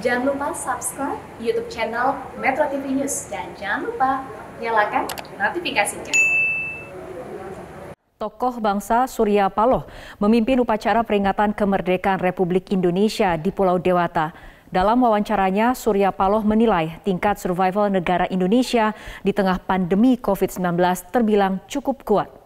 Jangan lupa subscribe YouTube channel Metro TV News dan jangan lupa nyalakan notifikasinya. Tokoh bangsa Surya Paloh memimpin upacara peringatan kemerdekaan Republik Indonesia di Pulau Dewata. Dalam wawancaranya, Surya Paloh menilai tingkat survival negara Indonesia di tengah pandemi COVID-19 terbilang cukup kuat.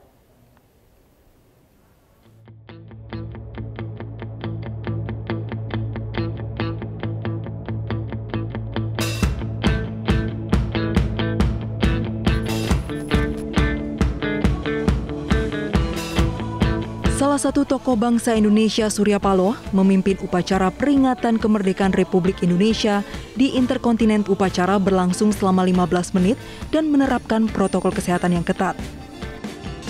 Salah satu tokoh bangsa Indonesia, Surya Paloh, memimpin upacara peringatan kemerdekaan Republik Indonesia di Interkontinent. Upacara berlangsung selama 15 menit dan menerapkan protokol kesehatan yang ketat.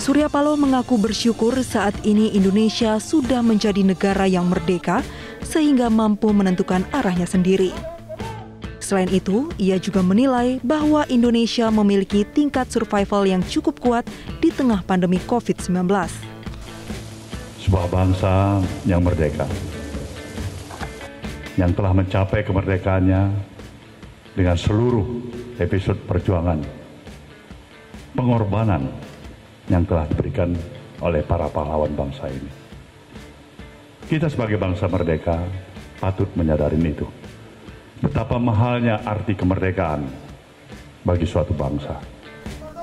Surya Paloh mengaku bersyukur saat ini Indonesia sudah menjadi negara yang merdeka sehingga mampu menentukan arahnya sendiri. Selain itu, ia juga menilai bahwa Indonesia memiliki tingkat survival yang cukup kuat di tengah pandemi COVID-19. Sebuah bangsa yang merdeka, yang telah mencapai kemerdekaannya dengan seluruh episode perjuangan, pengorbanan yang telah diberikan oleh para pahlawan bangsa ini. Kita sebagai bangsa merdeka patut menyadari itu. Betapa mahalnya arti kemerdekaan bagi suatu bangsa.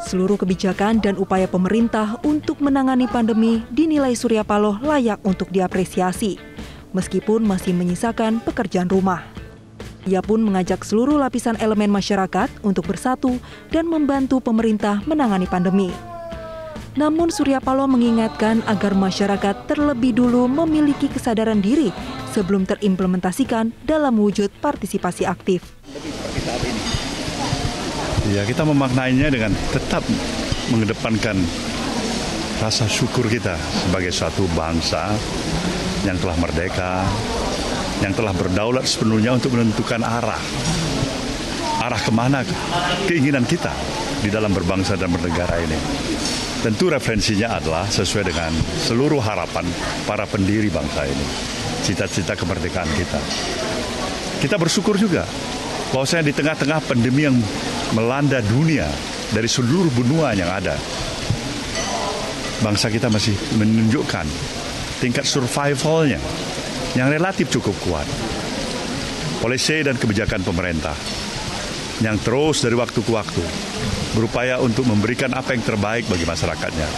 Seluruh kebijakan dan upaya pemerintah untuk menangani pandemi dinilai Surya Paloh layak untuk diapresiasi, meskipun masih menyisakan pekerjaan rumah. Ia pun mengajak seluruh lapisan elemen masyarakat untuk bersatu dan membantu pemerintah menangani pandemi. Namun Surya Paloh mengingatkan agar masyarakat terlebih dulu memiliki kesadaran diri sebelum terimplementasikan dalam wujud partisipasi aktif. Ya, kita memaknainya dengan tetap mengedepankan rasa syukur kita sebagai suatu bangsa yang telah merdeka, yang telah berdaulat sepenuhnya untuk menentukan arah kemana keinginan kita di dalam berbangsa dan bernegara ini. Tentu referensinya adalah sesuai dengan seluruh harapan para pendiri bangsa ini, cita-cita kemerdekaan kita. Kita bersyukur juga bahwasanya di tengah-tengah pandemi yang melanda dunia dari seluruh benua yang ada, bangsa kita masih menunjukkan tingkat survivalnya yang relatif cukup kuat. Polisi dan kebijakan pemerintah yang terus dari waktu ke waktu berupaya untuk memberikan apa yang terbaik bagi masyarakatnya.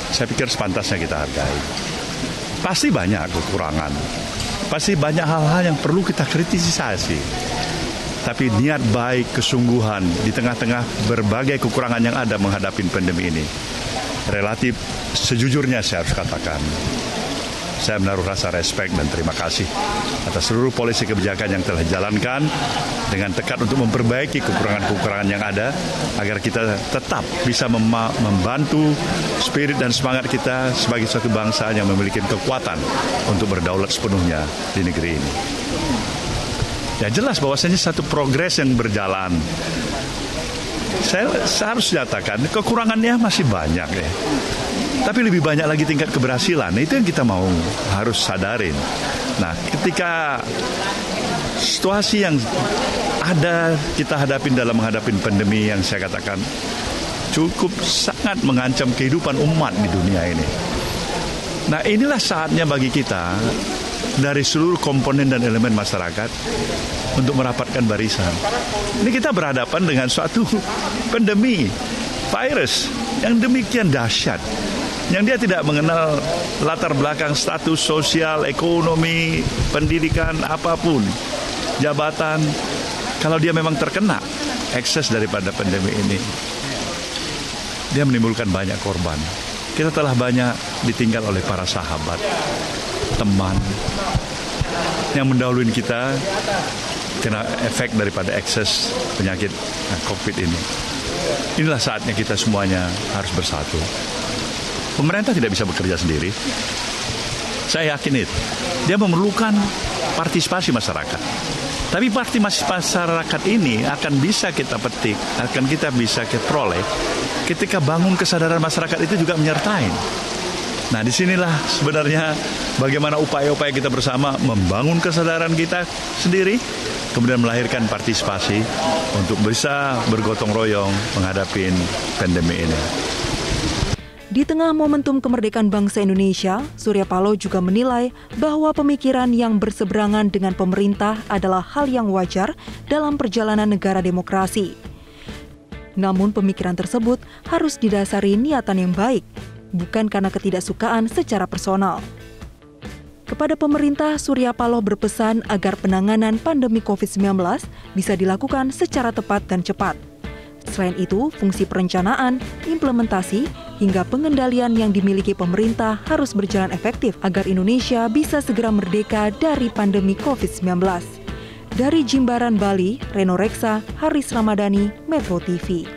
Saya pikir sepantasnya kita hargai. Pasti banyak kekurangan, pasti banyak hal-hal yang perlu kita kritisasi. Tapi niat baik, kesungguhan di tengah-tengah berbagai kekurangan yang ada menghadapi pandemi ini, relatif sejujurnya saya harus katakan, saya menaruh rasa respek dan terima kasih atas seluruh polisi kebijakan yang telah dijalankan dengan tekad untuk memperbaiki kekurangan-kekurangan yang ada agar kita tetap bisa membantu spirit dan semangat kita sebagai suatu bangsa yang memiliki kekuatan untuk berdaulat sepenuhnya di negeri ini. Ya, jelas bahwasanya satu progres yang berjalan. Saya harus nyatakan kekurangannya masih banyak ya. Tapi lebih banyak lagi tingkat keberhasilan. Nah, itu yang kita harus sadarin. Nah, ketika situasi yang ada kita hadapin dalam menghadapi pandemi yang saya katakan cukup sangat mengancam kehidupan umat di dunia ini. Nah, inilah saatnya bagi kita dari seluruh komponen dan elemen masyarakat untuk merapatkan barisan. Ini kita berhadapan dengan suatu pandemi, virus yang demikian dahsyat, yang dia tidak mengenal latar belakang status sosial, ekonomi, pendidikan, apapun, jabatan. Kalau dia memang terkena ekses daripada pandemi ini, dia menimbulkan banyak korban. Kita telah banyak ditinggal oleh para sahabat, teman yang mendahului kita kena efek daripada ekses penyakit COVID ini. Inilah saatnya kita semuanya harus bersatu. Pemerintah tidak bisa bekerja sendiri. Saya yakin itu. Dia memerlukan partisipasi masyarakat. Tapi partisipasi masyarakat ini akan bisa kita petik, akan kita bisa kita peroleh ketika bangun kesadaran masyarakat itu juga menyertai. Nah, disinilah sebenarnya bagaimana upaya-upaya kita bersama membangun kesadaran kita sendiri, kemudian melahirkan partisipasi untuk bisa bergotong royong menghadapi pandemi ini. Di tengah momentum kemerdekaan bangsa Indonesia, Surya Paloh juga menilai bahwa pemikiran yang berseberangan dengan pemerintah adalah hal yang wajar dalam perjalanan negara demokrasi. Namun pemikiran tersebut harus didasari niatan yang baik, bukan karena ketidaksukaan secara personal. Kepada pemerintah, Surya Paloh berpesan agar penanganan pandemi COVID-19 bisa dilakukan secara tepat dan cepat. Selain itu, fungsi perencanaan, implementasi, hingga pengendalian yang dimiliki pemerintah harus berjalan efektif agar Indonesia bisa segera merdeka dari pandemi COVID-19. Dari Jimbaran, Bali, Reno Reksa, Haris Ramadhani, Metro TV.